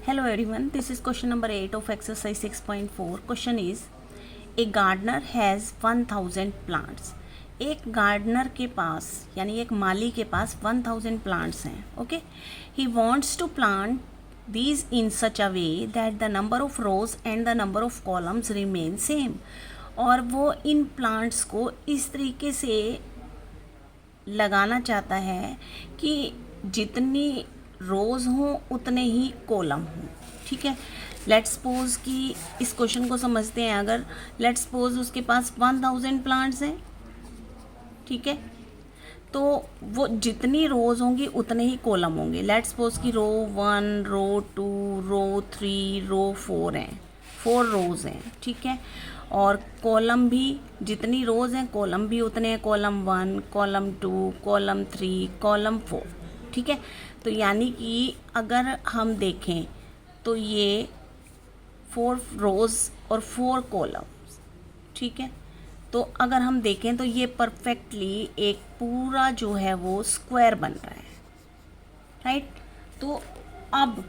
Hello everyone, this is question number 8 of exercise 6.4. Question is, a gardener has 1000 plants. एक gardener के पास यानी एक माली के पास 1000 प्लांट्स हैं. Okay, he wants to plant these in such a way that the number of rows and the number of columns remain same. और वो इन प्लांट्स को इस तरीके से लगाना चाहता है कि जितनी रोज़ हों उतने ही कॉलम हों. ठीक है, लेट्स सपोज कि इस क्वेश्चन को समझते हैं. अगर लेट्स सपोज उसके पास 1000 प्लांट्स हैं, ठीक है, तो वो जितनी रोज़ होंगी उतने ही कॉलम होंगे. लेट्स सपोज कि रो 1, रो 2, रो 3, रो 4 हैं, 4 रोज़ हैं. ठीक है, और कॉलम भी जितनी रोज़ हैं कॉलम भी उतने हैं. Column 1, column 2, column 3, column 4. ठीक है, तो यानी कि अगर हम देखें तो ये 4 रोज़ और 4 कॉलम्स. ठीक है, तो अगर हम देखें तो ये परफेक्टली एक पूरा जो है वो स्क्वायर बन रहा है. राइट, तो अब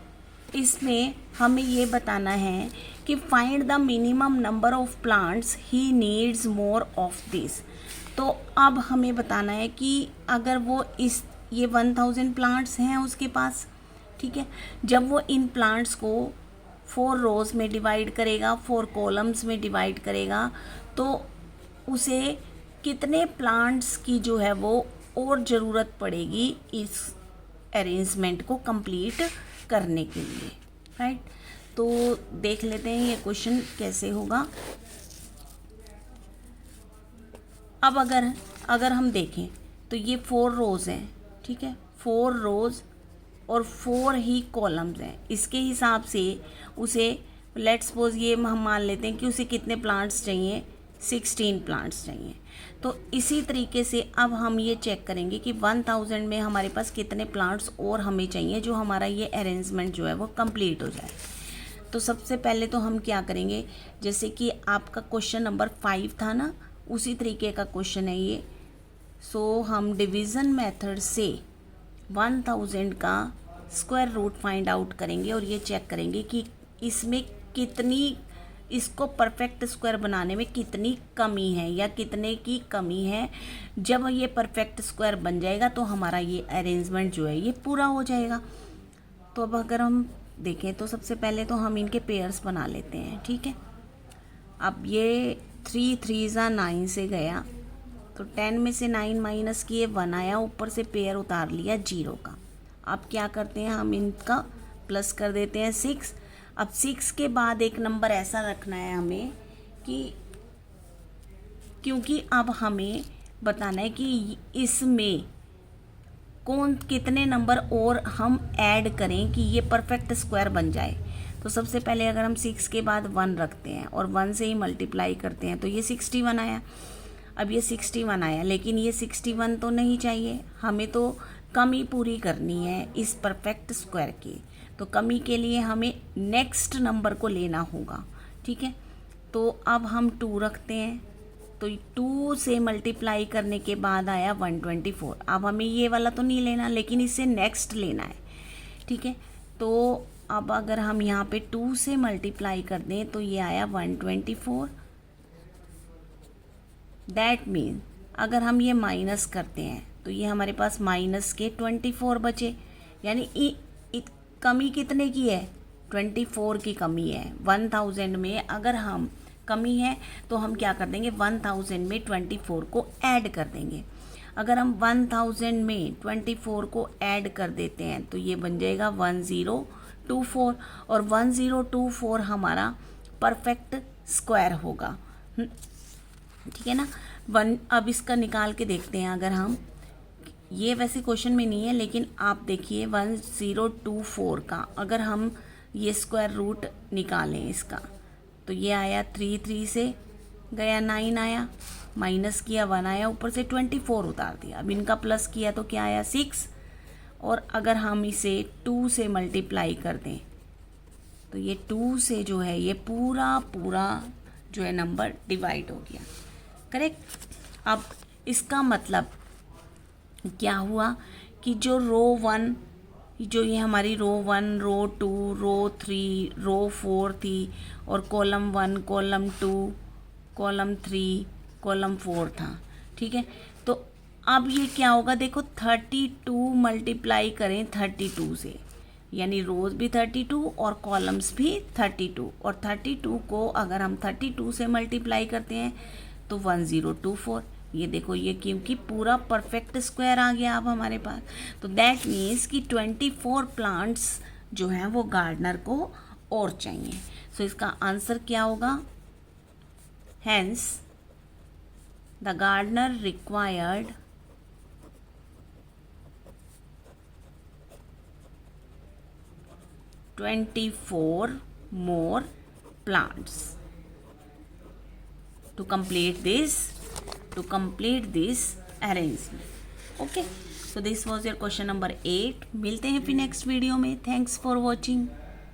इसमें हमें ये बताना है कि find the minimum number of plants he needs more of this. तो अब हमें बताना है कि अगर वो ये 1000 प्लांट्स हैं उसके पास. ठीक है, जब वो इन प्लांट्स को 4 रोज़ में डिवाइड करेगा, 4 कॉलम्स में डिवाइड करेगा, तो उसे कितने प्लांट्स की जो है वो और ज़रूरत पड़ेगी इस अरेंजमेंट को कंप्लीट करने के लिए. राइट, तो देख लेते हैं ये क्वेश्चन कैसे होगा. अब अगर हम देखें तो ये 4 रोज़ हैं. ठीक है, 4 रोज़ और 4 ही कॉलम्स हैं. इसके हिसाब से उसे लेट्स सपोज ये हम मान लेते हैं कि उसे कितने प्लांट्स चाहिए, 16 प्लांट्स चाहिए. तो इसी तरीके से अब हम ये चेक करेंगे कि 1000 में हमारे पास कितने प्लांट्स और हमें चाहिए जो हमारा ये अरेंजमेंट जो है वो कंप्लीट हो जाए. तो सबसे पहले तो हम क्या करेंगे, जैसे कि आपका क्वेश्चन नंबर 5 था ना, उसी तरीके का क्वेश्चन है ये. सो हम डिवीज़न मेथड से 1000 का स्क्वायर रूट फाइंड आउट करेंगे और ये चेक करेंगे कि इसमें कितनी, इसको परफेक्ट स्क्वायर बनाने में कितनी कमी है या कितने की कमी है. जब ये परफेक्ट स्क्वायर बन जाएगा तो हमारा ये अरेंजमेंट जो है ये पूरा हो जाएगा. तो अब अगर हम देखें तो सबसे पहले तो हम इनके पेयर्स बना लेते हैं. ठीक है, अब ये 3 3 9 से गया, तो 10 में से 9 माइनस किए 1 आया, ऊपर से पेयर उतार लिया 0 का. अब क्या करते हैं, हम इनका प्लस कर देते हैं 6. अब 6 के बाद एक नंबर ऐसा रखना है हमें कि क्योंकि अब हमें बताना है कि इसमें कितने नंबर और हम ऐड करें कि ये परफेक्ट स्क्वायर बन जाए. तो सबसे पहले अगर हम 6 के बाद 1 रखते हैं और 1 से ही मल्टीप्लाई करते हैं तो ये 61 आया. अब ये 61 आया, लेकिन ये 61 तो नहीं चाहिए, हमें तो कमी पूरी करनी है इस परफेक्ट स्क्वायर की. तो कमी के लिए हमें नेक्स्ट नंबर को लेना होगा. ठीक है, तो अब हम 2 रखते हैं, तो 2 से मल्टीप्लाई करने के बाद आया 124. अब हमें ये वाला तो नहीं लेना, लेकिन इससे नेक्स्ट लेना है. ठीक है, तो अब अगर हम यहाँ पे 2 से मल्टीप्लाई कर दें तो ये आया 124. दैट मीन अगर हम ये माइनस करते हैं तो ये हमारे पास माइनस के 24 बचे. यानी कमी कितने की है, 24 की कमी है. 1000 में अगर हम कमी है तो हम क्या कर देंगे, 1000 में 24 को ऐड कर देंगे. अगर हम 1000 में 24 को ऐड कर देते हैं तो ये बन जाएगा 1024, और 1024 हमारा परफेक्ट स्क्वायर होगा. ठीक है ना. अब इसका निकाल के देखते हैं. अगर हम, ये वैसे क्वेश्चन में नहीं है, लेकिन आप देखिए 1024 का अगर हम ये स्क्वायर रूट निकालें इसका, तो ये आया 3 3 से गया 9 आया, माइनस किया 1 आया, ऊपर से 24 उतार दिया. अब इनका प्लस किया तो क्या आया 6. और अगर हम इसे 2 से मल्टीप्लाई कर दें तो ये 2 से जो है ये पूरा जो है नंबर डिवाइड हो गया. करेक्ट. अब इसका मतलब क्या हुआ कि जो रो 1 जो ये हमारी रो 1, रो 2, रो 3, रो 4 थी, और कॉलम 1, कॉलम 2, कॉलम 3, कॉलम 4 था, ठीक है। तो अब ये क्या होगा, देखो 32 मल्टीप्लाई करें 32 से, यानी रोज भी 32 और कॉलम्स भी 32, और 32 को अगर हम 32 से मल्टीप्लाई करते हैं तो 1024। ये देखो, ये क्योंकि पूरा परफेक्ट स्क्वायर आ गया अब हमारे पास, तो दैट मीन्स कि 24 प्लांट्स जो हैं वो गार्डनर को और चाहिए। सो इसका आंसर क्या होगा, hence the gardener required 24 more plants to complete this arrangement. Okay, so this was your question number 8. मिलते हैं फिर नेक्स्ट वीडियो में. Thanks for watching.